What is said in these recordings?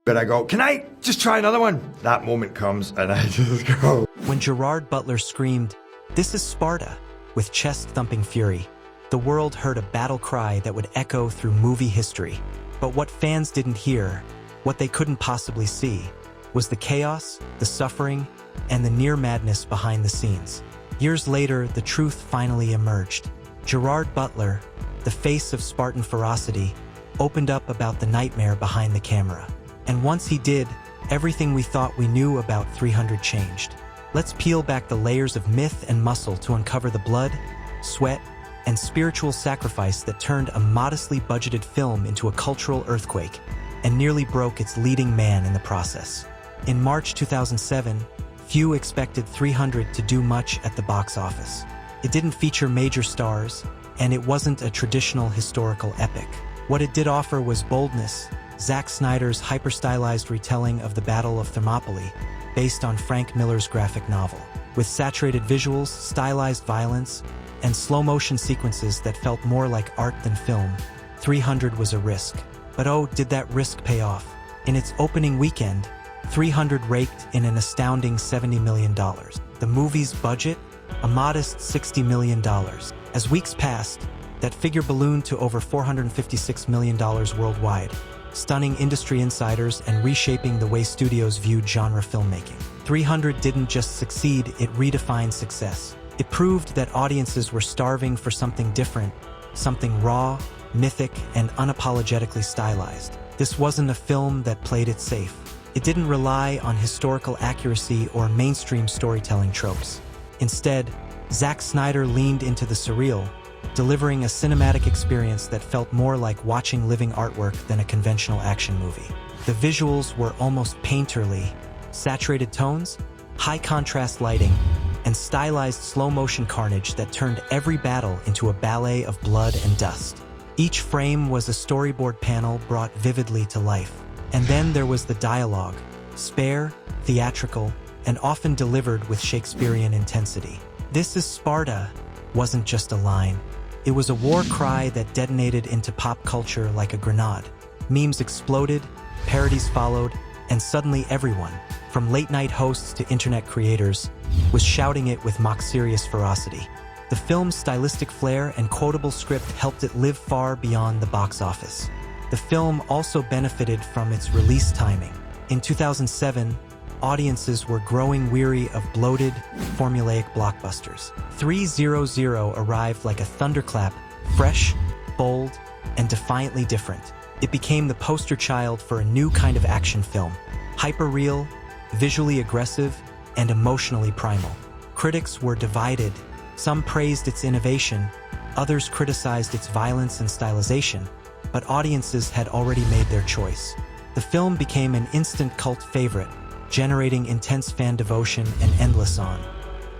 But I go, can I just try another one? That moment comes and I just go. When Gerard Butler screamed, "This is Sparta," with chest-thumping fury, the world heard a battle cry that would echo through movie history. But what fans didn't hear, what they couldn't possibly see, was the chaos, the suffering, and the near madness behind the scenes. Years later, the truth finally emerged. Gerard Butler, the face of Spartan ferocity, opened up about the nightmare behind the camera. And once he did, everything we thought we knew about 300 changed. Let's peel back the layers of myth and muscle to uncover the blood, sweat, and spiritual sacrifice that turned a modestly budgeted film into a cultural earthquake and nearly broke its leading man in the process. In March 2007, few expected 300 to do much at the box office. It didn't feature major stars, and it wasn't a traditional historical epic. What it did offer was boldness. Zack Snyder's hyper-stylized retelling of the Battle of Thermopylae, based on Frank Miller's graphic novel, with saturated visuals, stylized violence, and slow-motion sequences that felt more like art than film. 300 was a risk. But oh, did that risk pay off? In its opening weekend, 300 raked in an astounding $70 million. The movie's budget? A modest $60 million. As weeks passed, that figure ballooned to over $456 million worldwide, stunning industry insiders and reshaping the way studios viewed genre filmmaking. 300 didn't just succeed, it redefined success. It proved that audiences were starving for something different, something raw, mythic, and unapologetically stylized. This wasn't a film that played it safe. It didn't rely on historical accuracy or mainstream storytelling tropes. Instead, Zack Snyder leaned into the surreal, delivering a cinematic experience that felt more like watching living artwork than a conventional action movie. The visuals were almost painterly, saturated tones, high-contrast lighting, and stylized slow-motion carnage that turned every battle into a ballet of blood and dust. Each frame was a storyboard panel brought vividly to life. And then there was the dialogue, spare, theatrical, and often delivered with Shakespearean intensity. "This is Sparta" wasn't just a line. It was a war cry that detonated into pop culture like a grenade. Memes exploded, parodies followed, and suddenly everyone, from late-night hosts to internet creators, was shouting it with mock-serious ferocity. The film's stylistic flair and quotable script helped it live far beyond the box office. The film also benefited from its release timing. In 2007, audiences were growing weary of bloated, formulaic blockbusters. 300 arrived like a thunderclap, fresh, bold, and defiantly different. It became the poster child for a new kind of action film, hyper-real, visually aggressive, and emotionally primal. Critics were divided. Some praised its innovation, others criticized its violence and stylization, but audiences had already made their choice. The film became an instant cult favorite, generating intense fan devotion and endless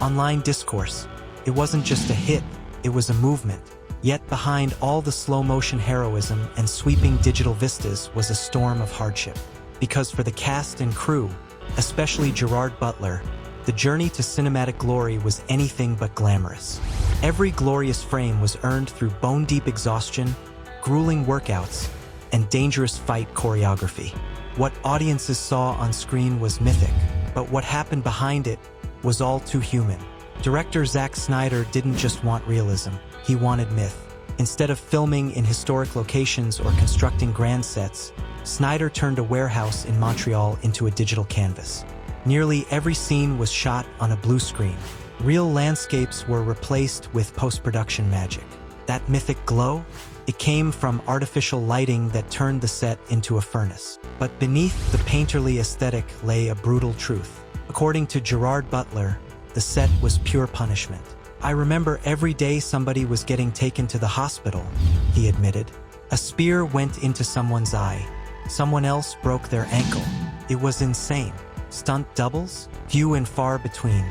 online discourse. It wasn't just a hit, it was a movement. Yet behind all the slow-motion heroism and sweeping digital vistas was a storm of hardship. Because for the cast and crew, especially Gerard Butler, the journey to cinematic glory was anything but glamorous. Every glorious frame was earned through bone-deep exhaustion, grueling workouts, and dangerous fight choreography. What audiences saw on screen was mythic, but what happened behind it was all too human. Director Zack Snyder didn't just want realism, he wanted myth. Instead of filming in historic locations or constructing grand sets, Snyder turned a warehouse in Montreal into a digital canvas. Nearly every scene was shot on a blue screen. Real landscapes were replaced with post-production magic. That mythic glow? It came from artificial lighting that turned the set into a furnace. But beneath the painterly aesthetic lay a brutal truth. According to Gerard Butler, the set was pure punishment. "I remember every day somebody was getting taken to the hospital," he admitted. "A spear went into someone's eye. Someone else broke their ankle. It was insane. Stunt doubles? Few and far between."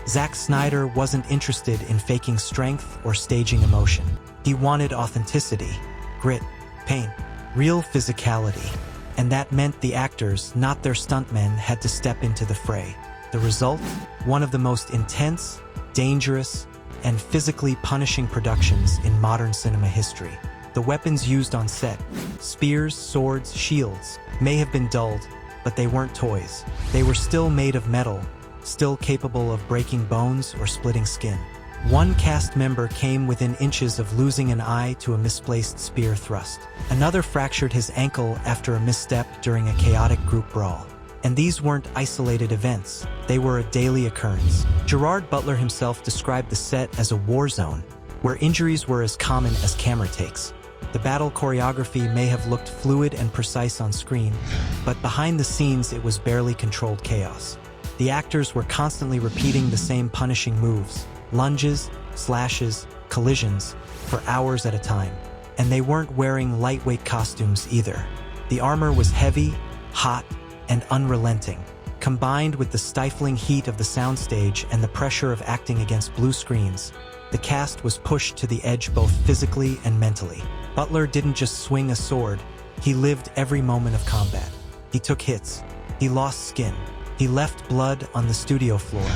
Zack Snyder wasn't interested in faking strength or staging emotion. He wanted authenticity, grit, pain, real physicality. And that meant the actors, not their stuntmen, had to step into the fray. The result? One of the most intense, dangerous, and physically punishing productions in modern cinema history. The weapons used on set, spears, swords, shields, may have been dulled, but they weren't toys. They were still made of metal, still capable of breaking bones or splitting skin. One cast member came within inches of losing an eye to a misplaced spear thrust. Another fractured his ankle after a misstep during a chaotic group brawl. And these weren't isolated events, they were a daily occurrence. Gerard Butler himself described the set as a war zone, where injuries were as common as camera takes. The battle choreography may have looked fluid and precise on screen, but behind the scenes it was barely controlled chaos. The actors were constantly repeating the same punishing moves, lunges, slashes, collisions, for hours at a time. And they weren't wearing lightweight costumes either. The armor was heavy, hot, and unrelenting. Combined with the stifling heat of the soundstage and the pressure of acting against blue screens, the cast was pushed to the edge both physically and mentally. Butler didn't just swing a sword, he lived every moment of combat. He took hits, he lost skin, he left blood on the studio floor.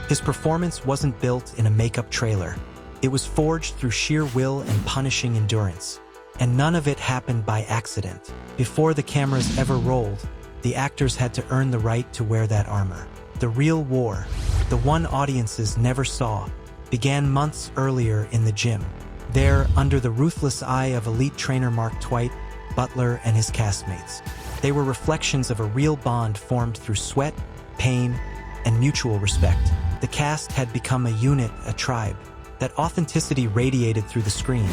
His performance wasn't built in a makeup trailer. It was forged through sheer will and punishing endurance. And none of it happened by accident. Before the cameras ever rolled, the actors had to earn the right to wear that armor. The real war, the one audiences never saw, began months earlier in the gym. There, under the ruthless eye of elite trainer Mark Twight, Butler and his castmates. They were reflections of a real bond formed through sweat, pain, and mutual respect. The cast had become a unit, a tribe. That authenticity radiated through the screen,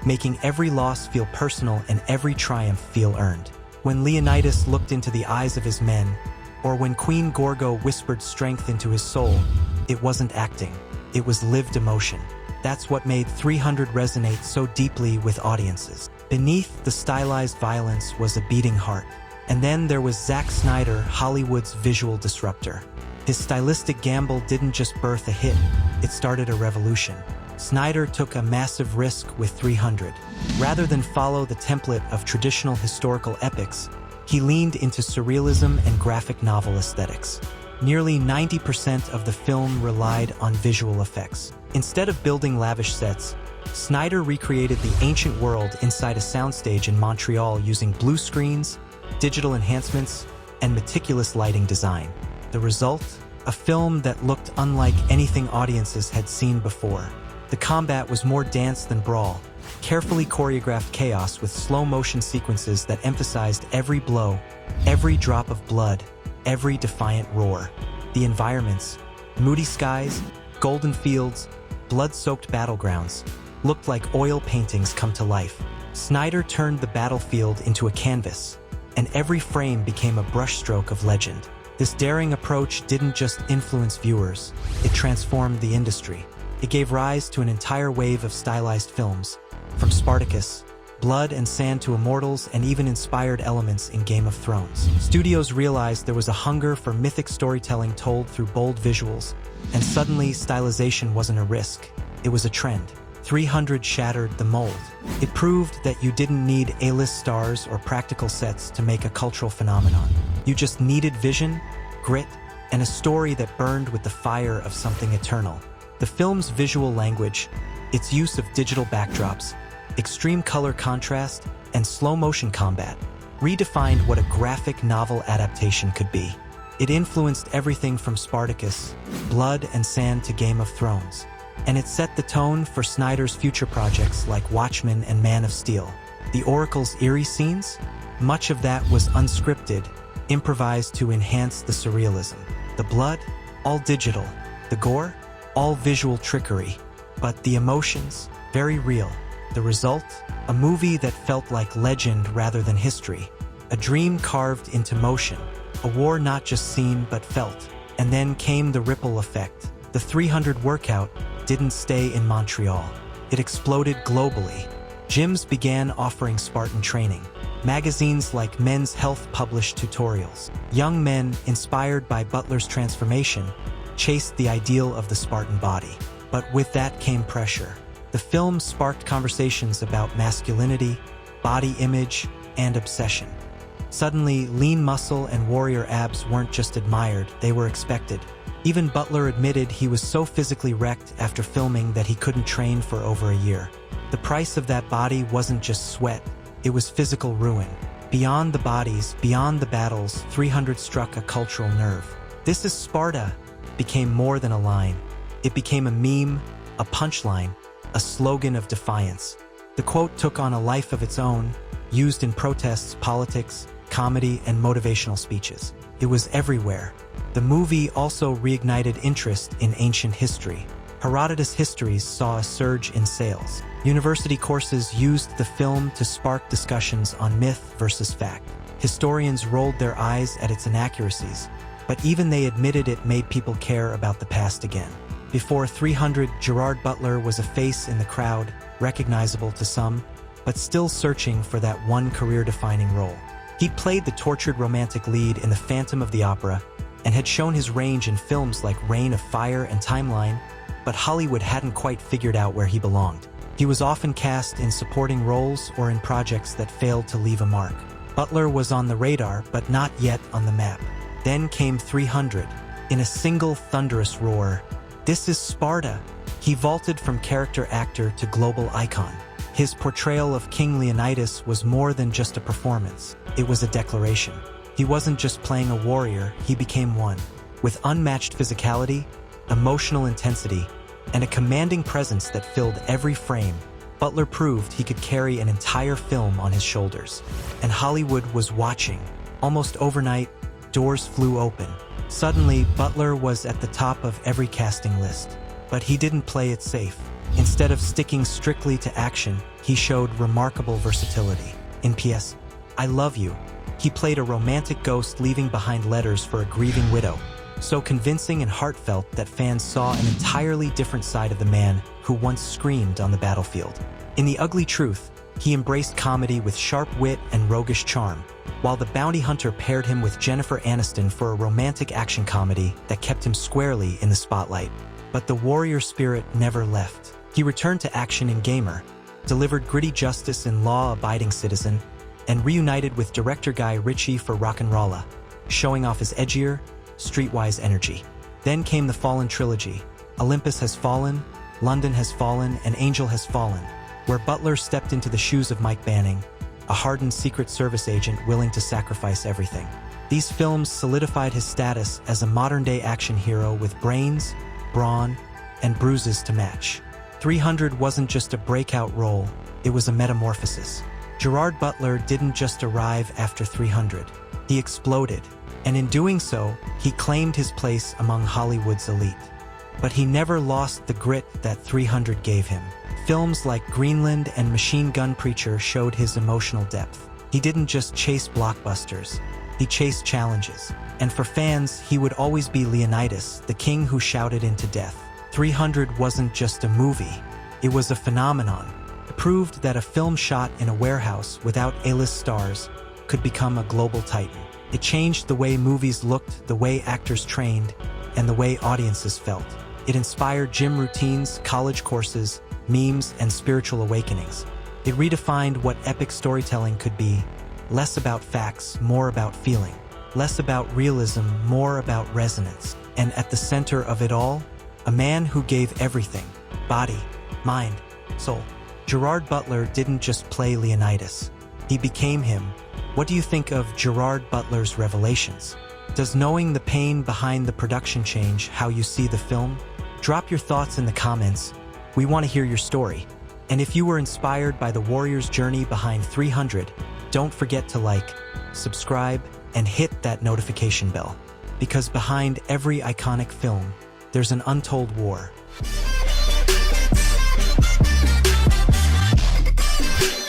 making every loss feel personal and every triumph feel earned. When Leonidas looked into the eyes of his men, or when Queen Gorgo whispered strength into his soul, it wasn't acting, it was lived emotion. That's what made 300 resonate so deeply with audiences. Beneath the stylized violence was a beating heart. And then there was Zack Snyder, Hollywood's visual disruptor. His stylistic gamble didn't just birth a hit, it started a revolution. Snyder took a massive risk with 300. Rather than follow the template of traditional historical epics, he leaned into surrealism and graphic novel aesthetics. Nearly 90% of the film relied on visual effects. Instead of building lavish sets, Snyder recreated the ancient world inside a soundstage in Montreal using blue screens, digital enhancements, and meticulous lighting design. The result? A film that looked unlike anything audiences had seen before. The combat was more dance than brawl, carefully choreographed chaos with slow-motion sequences that emphasized every blow, every drop of blood, every defiant roar. The environments, moody skies, golden fields, blood-soaked battlegrounds, looked like oil paintings come to life. Snyder turned the battlefield into a canvas, and every frame became a brushstroke of legend. This daring approach didn't just influence viewers, it transformed the industry. It gave rise to an entire wave of stylized films, from Spartacus, blood and sand to immortals, and even inspired elements in Game of Thrones. Studios realized there was a hunger for mythic storytelling told through bold visuals, and suddenly stylization wasn't a risk, it was a trend. 300 shattered the mold. It proved that you didn't need A-list stars or practical sets to make a cultural phenomenon. You just needed vision, grit, and a story that burned with the fire of something eternal. The film's visual language, its use of digital backdrops, extreme color contrast, and slow-motion combat, redefined what a graphic novel adaptation could be. It influenced everything from Spartacus, blood and sand to Game of Thrones. And it set the tone for Snyder's future projects like Watchmen and Man of Steel. The Oracle's eerie scenes? Much of that was unscripted, improvised to enhance the surrealism. The blood? All digital. The gore? All visual trickery. But the emotions? Very real. The result? A movie that felt like legend rather than history. A dream carved into motion. A war not just seen but felt. And then came the ripple effect. The 300 workout didn't stay in Montreal. It exploded globally. Gyms began offering Spartan training. Magazines like Men's Health published tutorials. Young men, inspired by Butler's transformation, chased the ideal of the Spartan body. But with that came pressure. The film sparked conversations about masculinity, body image, and obsession. Suddenly, lean muscle and warrior abs weren't just admired, they were expected. Even Butler admitted he was so physically wrecked after filming that he couldn't train for over a year. The price of that body wasn't just sweat, it was physical ruin. Beyond the bodies, beyond the battles, 300 struck a cultural nerve. "This is Sparta" became more than a line. It became a meme, a punchline, a slogan of defiance. The quote took on a life of its own, used in protests, politics, comedy, and motivational speeches. It was everywhere. The movie also reignited interest in ancient history. Herodotus' histories saw a surge in sales. University courses used the film to spark discussions on myth versus fact. Historians rolled their eyes at its inaccuracies, but even they admitted it made people care about the past again. Before 300, Gerard Butler was a face in the crowd, recognizable to some, but still searching for that one career-defining role. He played the tortured romantic lead in The Phantom of the Opera and had shown his range in films like Reign of Fire and Timeline, but Hollywood hadn't quite figured out where he belonged. He was often cast in supporting roles or in projects that failed to leave a mark. Butler was on the radar, but not yet on the map. Then came 300. In a single thunderous roar, "This is Sparta." He vaulted from character actor to global icon. His portrayal of King Leonidas was more than just a performance. It was a declaration. He wasn't just playing a warrior, he became one. With unmatched physicality, emotional intensity, and a commanding presence that filled every frame, Butler proved he could carry an entire film on his shoulders. And Hollywood was watching. Almost overnight, doors flew open. Suddenly, Butler was at the top of every casting list. But he didn't play it safe. Instead of sticking strictly to action, he showed remarkable versatility. In P.S. I Love You, he played a romantic ghost leaving behind letters for a grieving widow, so convincing and heartfelt that fans saw an entirely different side of the man who once screamed on the battlefield. In The Ugly Truth, he embraced comedy with sharp wit and roguish charm, while The Bounty Hunter paired him with Jennifer Aniston for a romantic action comedy that kept him squarely in the spotlight. But the warrior spirit never left. He returned to action in Gamer, delivered gritty justice in Law-Abiding Citizen, and reunited with director Guy Ritchie for Rock'n'Rolla, showing off his edgier, streetwise energy. Then came the Fallen trilogy, Olympus Has Fallen, London Has Fallen, and Angel Has Fallen, where Butler stepped into the shoes of Mike Banning, a hardened Secret Service agent willing to sacrifice everything. These films solidified his status as a modern-day action hero with brains, brawn, and bruises to match. 300 wasn't just a breakout role, it was a metamorphosis. Gerard Butler didn't just arrive after 300. He exploded, and in doing so, he claimed his place among Hollywood's elite. But he never lost the grit that 300 gave him. Films like Greenland and Machine Gun Preacher showed his emotional depth. He didn't just chase blockbusters, he chased challenges. And for fans, he would always be Leonidas, the king who shouted into death. 300 wasn't just a movie, it was a phenomenon. It proved that a film shot in a warehouse without A-list stars could become a global titan. It changed the way movies looked, the way actors trained, and the way audiences felt. It inspired gym routines, college courses, memes, and spiritual awakenings. It redefined what epic storytelling could be, less about facts, more about feeling. Less about realism, more about resonance. And at the center of it all, a man who gave everything: body, mind, soul. Gerard Butler didn't just play Leonidas. He became him. What do you think of Gerard Butler's revelations? Does knowing the pain behind the production change how you see the film? Drop your thoughts in the comments. We want to hear your story. And if you were inspired by the warrior's journey behind 300, don't forget to like, subscribe, and hit that notification bell. Because behind every iconic film, there's an untold war.